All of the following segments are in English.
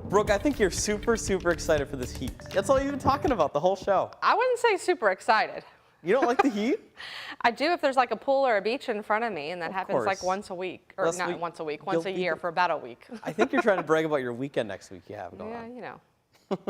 Brooke, I think you're super excited for this heat. That's all you've been talking about the whole show. I wouldn't say super excited. You don't like the heat? I do if there's like a pool or a beach in front of me, and that happens like once a week. Or Last not week, once a week, once a year for about a week. I think you're trying to brag about your weekend next week you have going on. Yeah, you know.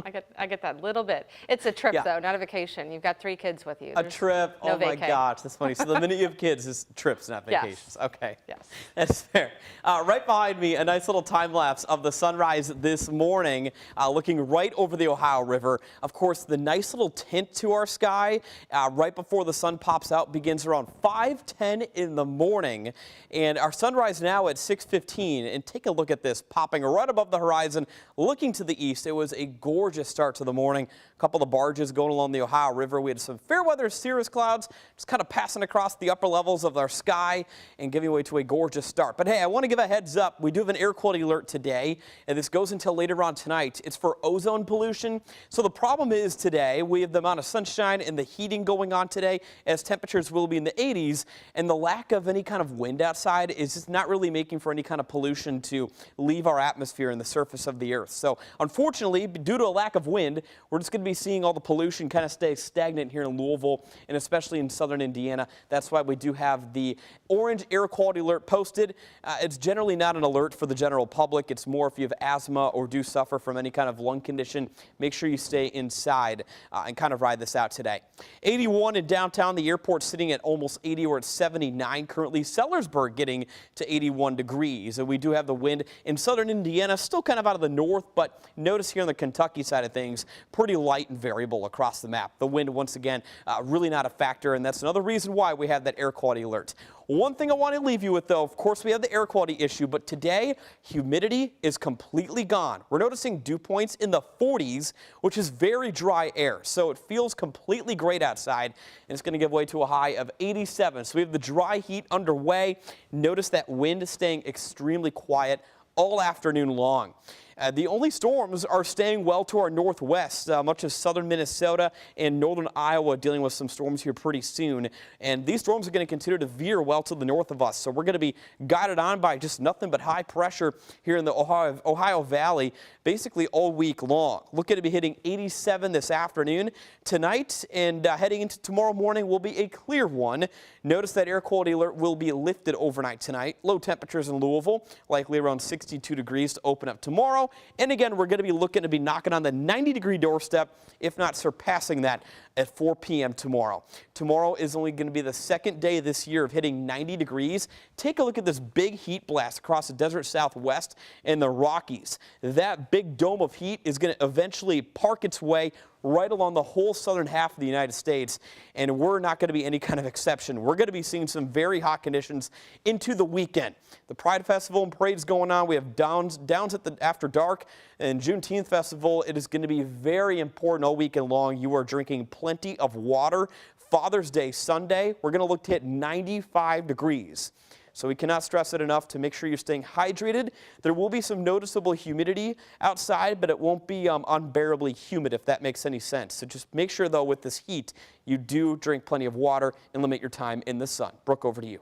I get that little bit. It's a trip though, not a vacation. You've got 3 kids with you. A trip. No oh my vacay. gosh, that's funny. So the minute you have kids, it's trips, not vacations. Yes. Okay. Yes. That's fair. Right behind me, a nice little time lapse of the sunrise this morning, looking right over the Ohio River. Of course, the nice little tint to our sky right before the sun pops out begins around 5:10 in the morning, and our sunrise now at 6:15. And take a look at this, popping right above the horizon, looking to the east. It was a gorgeous start to the morning. A couple of barges going along the Ohio River. We had some fair weather cirrus clouds just kind of passing across the upper levels of our sky and giving way to a gorgeous start. But hey, I want to give a heads up. We do have an air quality alert today, and this goes until later on tonight. It's for ozone pollution. So the problem is today we have the amount of sunshine and the heating going on today, as temperatures will be in the 80s, and the lack of any kind of wind outside is just not really making for any kind of pollution to leave our atmosphere and the surface of the earth. So unfortunately, due to a lack of wind, we're just going to be seeing all the pollution kind of stay stagnant here in Louisville and especially in southern Indiana. That's why we do have the orange air quality alert posted. It's generally not an alert for the general public. It's more if you have asthma or do suffer from any kind of lung condition. Make sure you stay inside and kind of ride this out today. 81 in downtown. The airport sitting at almost 80. We're at 79 currently. Sellersburg getting to 81 degrees. And we do have the wind in southern Indiana, still kind of out of the north, but notice here on the Kentucky side of things, pretty light and variable across the map. The wind, once again, really not a factor, and that's another reason why we have that air quality alert. One thing I want to leave you with, though, of course, we have the air quality issue, but today, humidity is completely gone. We're noticing dew points in the 40s, which is very dry air, so it feels completely great outside, and it's going to give way to a high of 87. So we have the dry heat underway. Notice that wind staying extremely quiet all afternoon long. The only storms are staying well to our northwest, much of southern Minnesota and northern Iowa dealing with some storms here pretty soon. And these storms are going to continue to veer well to the north of us. So we're going to be guided on by just nothing but high pressure here in the Ohio Valley basically all week long. Look at it be hitting 87 this afternoon. Tonight and heading into tomorrow morning will be a clear one. Notice that air quality alert will be lifted overnight tonight. Low temperatures in Louisville, likely around 62 degrees to open up tomorrow. And again, we're going to be looking to be knocking on the 90-degree doorstep, if not surpassing that at 4 p.m. tomorrow. Tomorrow is only going to be the second day this year of hitting 90 degrees. Take a look at this big heat blast across the desert Southwest and the Rockies. That big dome of heat is going to eventually park its way right along the whole southern half of the United States, and we're not going to be any kind of exception. We're going to be seeing some very hot conditions into the weekend. The Pride Festival and Parade is going on. We have downs at the after dark, and Juneteenth Festival. It is going to be very important all weekend long. You are drinking plenty of water. Father's Day Sunday, we're going to look to hit 95 degrees. So we cannot stress it enough to make sure you're staying hydrated. There will be some noticeable humidity outside, but it won't be unbearably humid, if that makes any sense. So just make sure, though, with this heat, you do drink plenty of water and limit your time in the sun. Brooke, over to you.